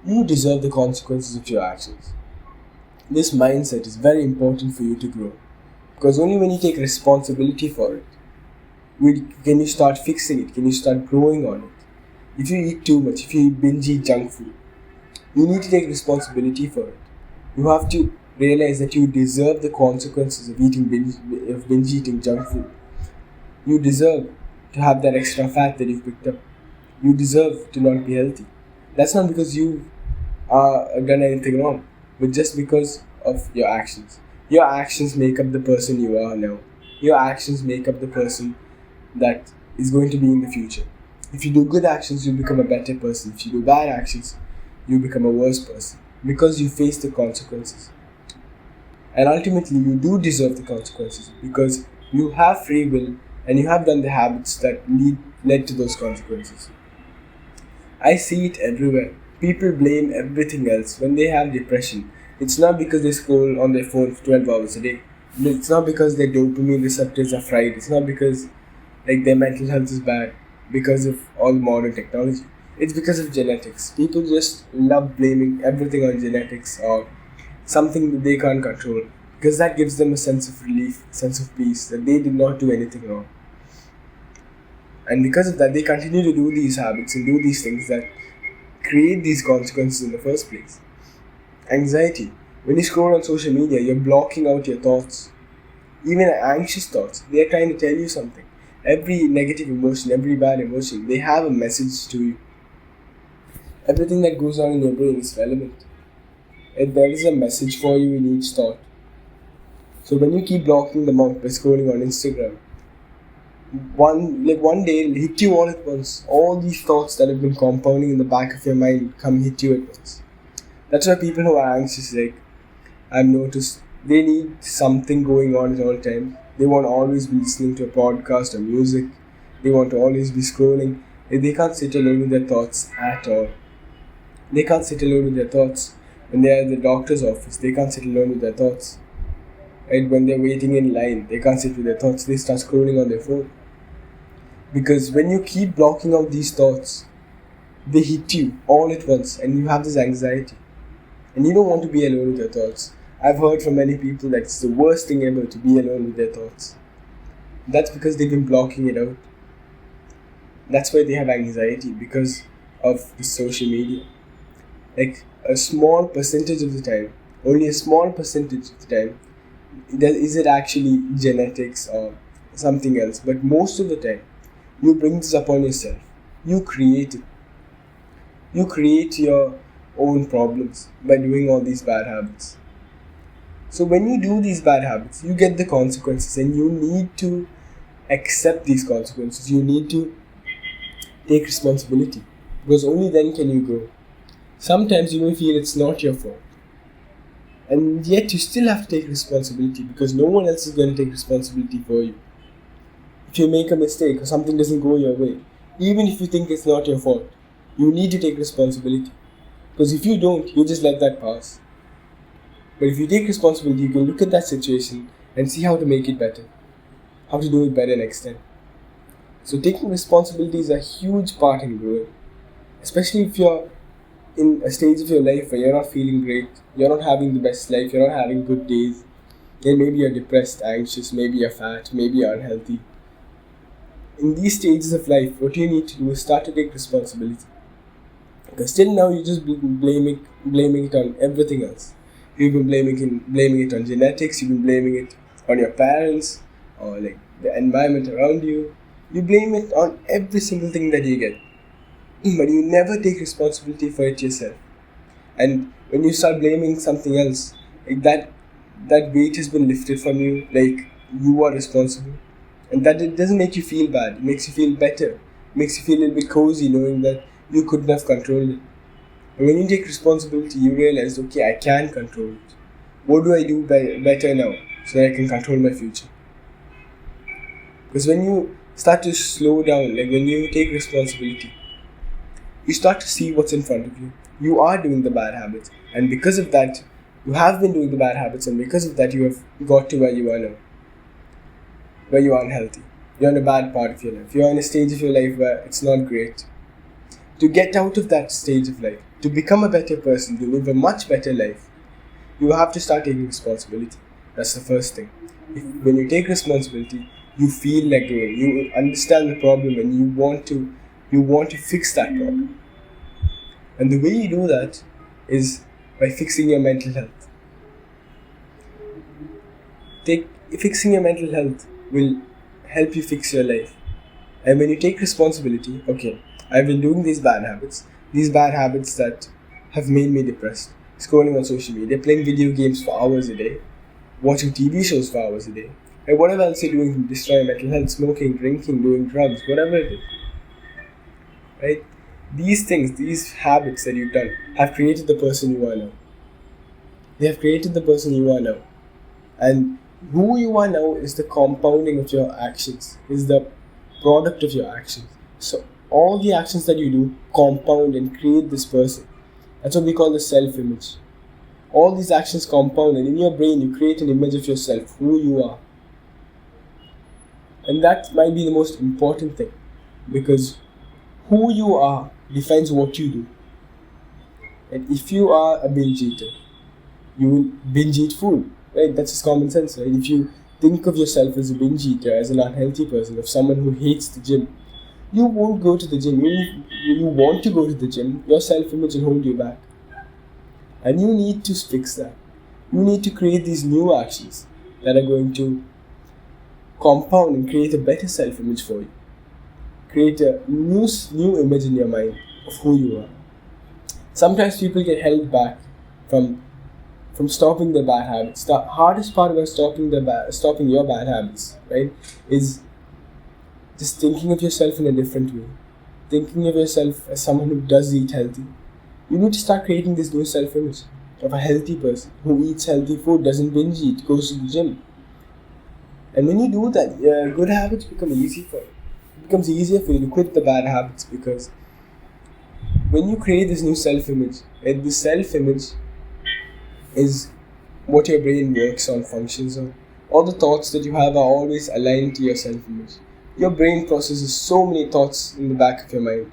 You deserve the consequences of your actions. This mindset is very important for you to grow because only when you take responsibility for it can you start fixing it, can you start growing on it. If you eat too much, if you binge eat junk food, you need to take responsibility for it. You have to realize that you deserve the consequences of binge eating junk food. You deserve to have that extra fat that you've picked up. You deserve to not be healthy. That's not because you done anything wrong, but just because of your actions. Your actions make up the person you are now. Your actions make up the person that is going to be in the future. If you do good actions, you become a better person. If you do bad actions, you become a worse person because you face the consequences. And ultimately, you do deserve the consequences because you have free will and you have done the habits that led to those consequences. I see it everywhere. People blame everything else when they have depression. It's not because they scroll on their phone for 12 hours a day. It's not because their dopamine receptors are fried. It's not because their mental health is bad because of all modern technology. It's because of genetics. People just love blaming everything on genetics or something that they can't control because that gives them a sense of relief, sense of peace that they did not do anything wrong. And because of that, they continue to do these habits and do these things that create these consequences in the first place. Anxiety. When you scroll on social media, you're blocking out your thoughts. Even anxious thoughts, they are trying to tell you something. Every negative emotion, every bad emotion, they have a message to you. Everything that goes on in your brain is relevant. And there is a message for you in each thought. So when you keep blocking them out by scrolling on Instagram, one day it'll hit you all at once. All these thoughts that have been compounding in the back of your mind come hit you at once. That's why people who are anxious, I've noticed, they need something going on at all times. They want to always be listening to a podcast or music. They want to always be scrolling. They can't sit alone with their thoughts at all. They can't sit alone with their thoughts when they are at the doctor's office. They can't sit alone with their thoughts. Right? When they're waiting in line, they can't sit with their thoughts. They start scrolling on their phone. Because when you keep blocking out these thoughts, they hit you all at once and you have this anxiety. And you don't want to be alone with your thoughts. I've heard from many people that it's the worst thing ever to be alone with their thoughts. That's because they've been blocking it out. That's why they have anxiety, because of the social media. A small percentage of the time, only a small percentage of the time, is it actually genetics or something else. But most of the time, you bring this upon yourself. You create it. You create your own problems by doing all these bad habits. So when you do these bad habits, you get the consequences and you need to accept these consequences. You need to take responsibility because only then can you grow. Sometimes you may feel it's not your fault. And yet you still have to take responsibility because no one else is going to take responsibility for you. If you make a mistake or something doesn't go your way, even if you think it's not your fault, you need to take responsibility. Because if you don't, you just let that pass. But if you take responsibility, you can look at that situation and see how to make it better. How to do it better next time. So taking responsibility is a huge part in growing. Especially if you're in a stage of your life where you're not feeling great, you're not having the best life, you're not having good days. Then maybe you're depressed, anxious, maybe you're fat, maybe you're unhealthy. In these stages of life, what you need to do is start to take responsibility. Because till now you're just blaming it on everything else. You've been blaming it on genetics. You've been blaming it on your parents or the environment around you. You blame it on every single thing that you get, but you never take responsibility for it yourself. And when you start blaming something else, that weight has been lifted from you. You are responsible, and that it doesn't make you feel bad. It makes you feel better. It makes you feel a little bit cozy knowing that you couldn't have controlled it. And when you take responsibility, you realize, okay, I can control it. What do I do better now so that I can control my future? Because when you start to slow down, when you take responsibility, you start to see what's in front of you. You are doing the bad habits, and because of that, you have been doing the bad habits, and because of that, you have got to where you are now, where you are unhealthy. You're in a bad part of your life. You're in a stage of your life where it's not great. to get out of that stage of life, to become a better person, to live a much better life, you have to start taking responsibility. That's the first thing. When you take responsibility, you feel like doing. You understand the problem and you want to fix that problem. And the way you do that is by fixing your mental health. Fixing your mental health will help you fix your life. And when you take responsibility, okay, I've been doing these bad habits that have made me depressed. Scrolling on social media, playing video games for hours a day, watching TV shows for hours a day, and whatever else you're doing to destroy your mental health, smoking, drinking, doing drugs, whatever it is. Right? These things, these habits that you've done have created the person you are now. They have created the person you are now. And who you are now is the compounding of your actions, is the product of your actions. So all the actions that you do compound and create this person. That's what we call the self-image. All these actions compound, and in your brain you create an image of yourself, who you are. And that might be the most important thing, because who you are defines what you do. And if you are a binge eater, you will binge eat food, right? That's just common sense, right? If you think of yourself as a binge eater, as an unhealthy person, of someone who hates the gym, you won't go to the gym. You want to go to the gym. Your self-image will hold you back. And you need to fix that. You need to create these new actions that are going to compound and create a better self-image for you. Create a new image in your mind of who you are. Sometimes people get held back from stopping their bad habits. The hardest part about stopping your bad habits, right, is just thinking of yourself in a different way. Thinking of yourself as someone who does eat healthy. You need to start creating this new self-image of a healthy person who eats healthy food, doesn't binge eat, goes to the gym. And when you do that, good habits become easy for you. It becomes easier for you to quit the bad habits, because when you create this new self-image, and the self-image is what your brain works on, functions on. All the thoughts that you have are always aligned to your self-image. Your brain processes so many thoughts in the back of your mind.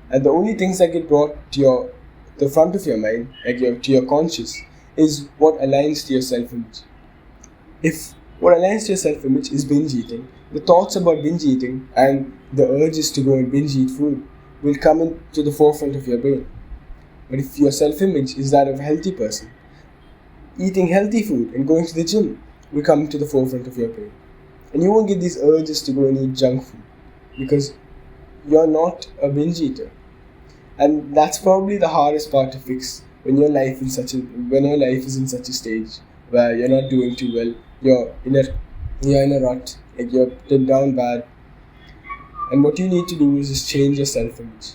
And the only things that get brought to the front of your mind, to your conscious, is what aligns to your self-image. If what aligns to your self-image is binge eating, the thoughts about binge eating and the urges to go and binge eat food will come into the forefront of your brain. But if your self-image is that of a healthy person, eating healthy food and going to the gym will come to the forefront of your brain. And you won't get these urges to go and eat junk food, because you're not a binge eater. And that's probably the hardest part to fix when your life is in such a stage where you're not doing too well. You're in a rut, like you're down bad. And what you need to do is just change your self-image.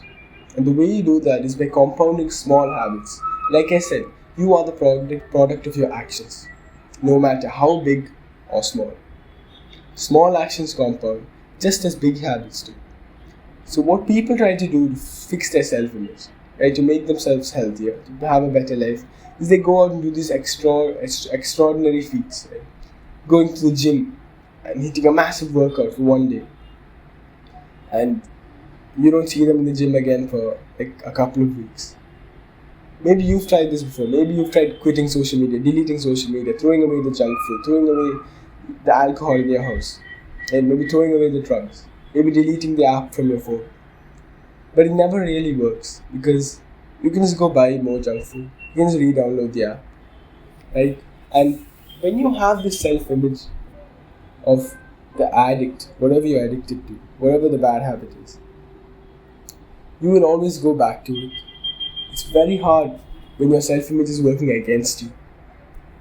And the way you do that is by compounding small habits. Like I said, you are the product of your actions, no matter how big or small. Small actions compound just as big habits do. So what people try to do to fix their self-image, right, to make themselves healthier, to have a better life, is they go out and do these extraordinary feats, right? Going to the gym and hitting a massive workout for one day. And you don't see them in the gym again for like a couple of weeks. Maybe you've tried this before. Maybe you've tried quitting social media, deleting social media, throwing away the junk food, throwing away the alcohol in your house, and maybe throwing away the drugs, maybe deleting the app from your phone. But it never really works, because you can just go buy more junk food. You can just re-download the app, right? And when you have this self-image of the addict, whatever you're addicted to, whatever the bad habit is, you will always go back to it. It's very hard when your self-image is working against you.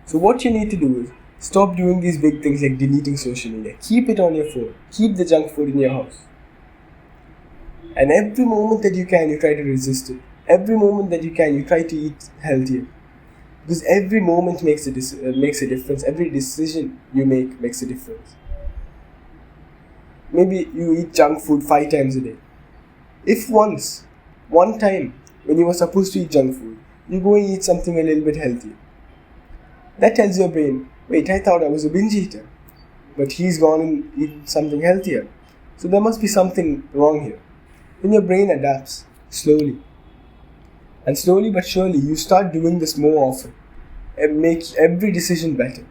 So what you need to do is stop doing these big things like deleting social media. Keep it on your phone. Keep the junk food in your house. And every moment that you can, you try to resist it. Every moment that you can, you try to eat healthier. Because every moment makes a difference. Every decision you make makes a difference. Maybe you eat junk food 5 times a day. If one time, when you were supposed to eat junk food, you go and eat something a little bit healthier, that tells your brain, wait, I thought I was a binge eater, but he's gone and eaten something healthier. So there must be something wrong here. Then your brain adapts. slowly. And slowly but surely, you start doing this more often and make every decision better.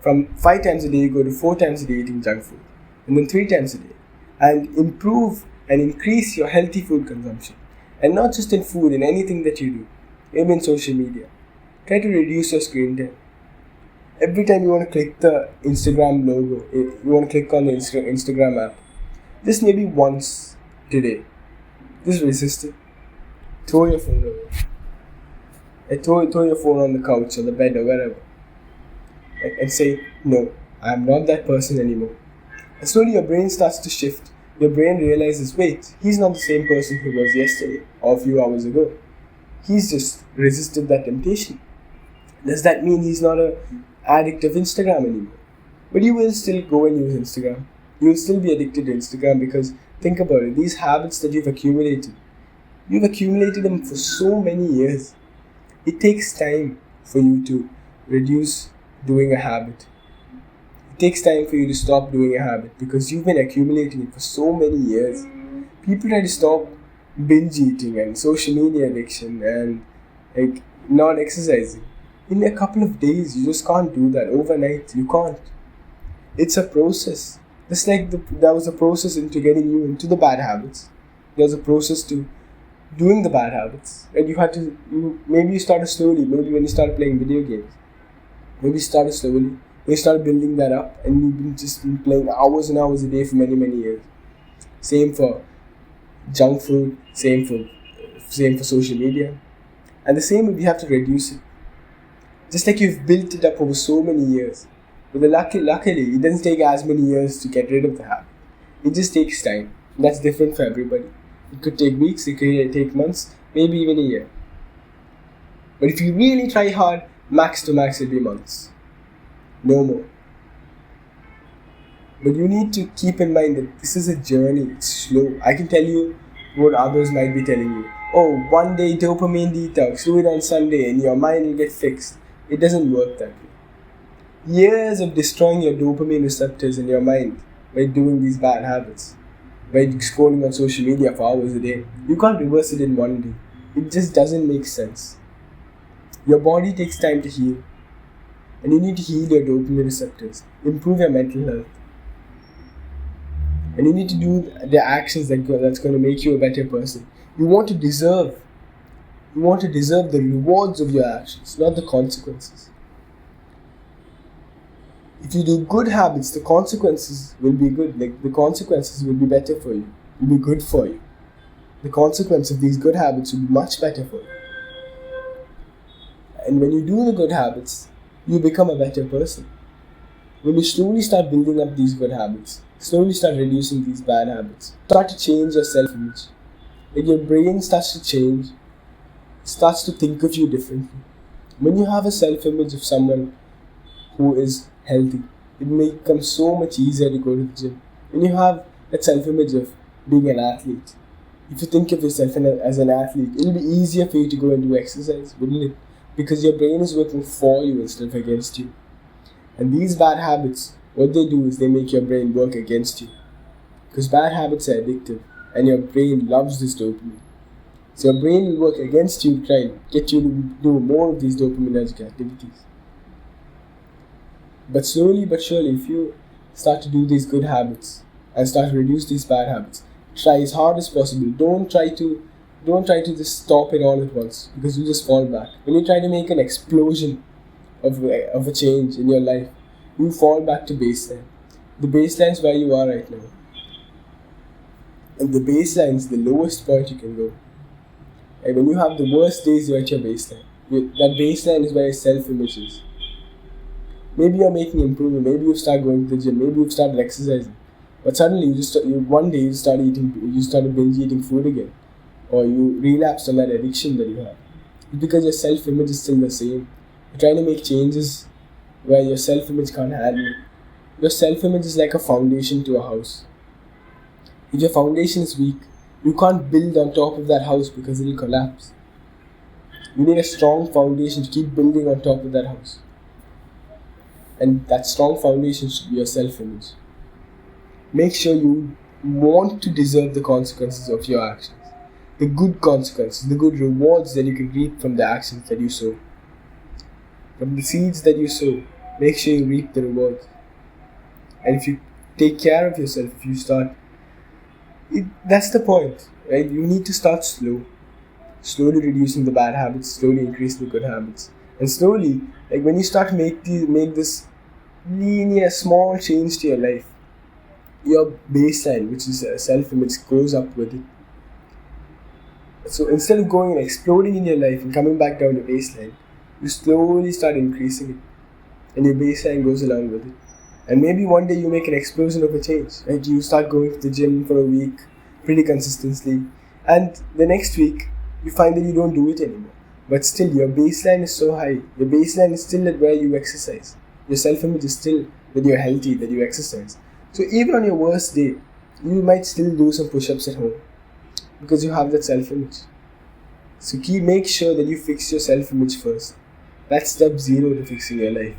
From 5 times a day, you go to 4 times a day eating junk food, and then 3 times a day, and improve and increase your healthy food consumption. And not just in food, in anything that you do, even in social media. Try to reduce your screen time. Every time you want to click the Instagram logo, you want to click on the Instagram app, just maybe once today, just resist it. Throw your phone away. Throw your phone on the couch or the bed or wherever. And say, no, I'm not that person anymore. And slowly your brain starts to shift. Your brain realizes, wait, he's not the same person he was yesterday or a few hours ago. He's just resisted that temptation. Does that mean he's not an addict of Instagram anymore? But you will still go and use Instagram. You will still be addicted to Instagram because, think about it, these habits that you've accumulated them for so many years. It takes time for you to reduce doing a habit. It takes time for you to stop doing a habit because you've been accumulating it for so many years. People try to stop binge eating and social media addiction and not exercising. In a couple of days, you just can't do that. Overnight, you can't. It's a process. Just like there was a process into getting you into the bad habits. There's a process to doing the bad habits. And maybe you started slowly. Maybe when you started playing video games. Maybe you started slowly. You started building that up and you've been playing hours and hours a day for many, many years. Same for junk food. Same for social media. And the same way we have to reduce it. Just like you've built it up over so many years. But luckily, it doesn't take as many years to get rid of the habit. It just takes time. That's different for everybody. It could take weeks, it could take months, maybe even a year. But if you really try hard, max to max it'll be months. No more. But you need to keep in mind that this is a journey. It's slow. I can tell you what others might be telling you. Oh, one day dopamine detox, do it on Sunday and your mind will get fixed. It doesn't work that way. Years of destroying your dopamine receptors in your mind by doing these bad habits, by scrolling on social media for hours a day. You can't reverse it in one day. It just doesn't make sense. Your body takes time to heal. And you need to heal your dopamine receptors, improve your mental health. And you need to do the actions that's going to make you a better person. You want to deserve the rewards of your actions, not the consequences. If you do good habits, the consequences will be good. Like the consequences will be better for you. Will be good for you. The consequence of these good habits will be much better for you. And when you do the good habits, you become a better person. When you slowly start building up these good habits, slowly start reducing these bad habits, start to change your self-image. Like your brain starts to change, starts to think of you differently. When you have a self-image of someone who is healthy, it becomes so much easier to go to the gym. When you have that self-image of being an athlete, if you think of yourself as an athlete, it'll be easier for you to go and do exercise, wouldn't it? Because your brain is working for you instead of against you. And these bad habits, what they do is they make your brain work against you. Because bad habits are addictive, and your brain loves this dopamine. So your brain will work against you to try and get you to do more of these dopaminergic activities. But slowly but surely, if you start to do these good habits and start to reduce these bad habits, try as hard as possible. Don't try to just stop it all at once, because you just fall back. When you try to make an explosion of a change in your life, you fall back to baseline. The baseline is where you are right now. And the baseline is the lowest point you can go. And when you have the worst days, you're at your baseline. That baseline is where your self-image is. Maybe you're making improvement. Maybe you start going to the gym. Maybe you've started exercising. But suddenly, one day you started binge eating food again. Or you relapsed on that addiction that you have. It's because your self-image is still the same. You're trying to make changes where your self-image can't handle it. Your self-image is like a foundation to a house. If your foundation is weak, you can't build on top of that house because it will collapse. You need a strong foundation to keep building on top of that house. And that strong foundation should be your self-image. Make sure you want to deserve the consequences of your actions. the good consequences, the good rewards that you can reap from the actions that you sow. From the seeds that you sow, make sure you reap the rewards. And if you take care of yourself, if you start, that's the point, right? You need to start slowly reducing the bad habits, slowly increasing the good habits, and slowly, like when you start make this linear small change to your life, your baseline, which is self-image, goes up with it. So instead of going and exploding in your life and coming back down to baseline, you slowly start increasing it, and your baseline goes along with it. And maybe one day you make an explosion of a change, right? You start going to the gym for a week pretty consistently, and the next week you find that you don't do it anymore. But still, your baseline is so high. Your baseline is still at where you exercise. Your self-image is still that you're healthy, that you exercise. So even on your worst day, you might still do some push-ups at home because you have that self-image. So make sure that you fix your self-image first. That's step 0 to fixing your life.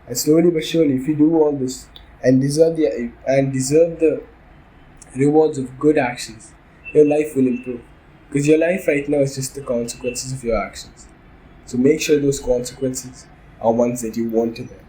And slowly but surely, if you do all this and deserve the rewards of good actions, your life will improve. Because your life right now is just the consequences of your actions. So make sure those consequences are ones that you want to them.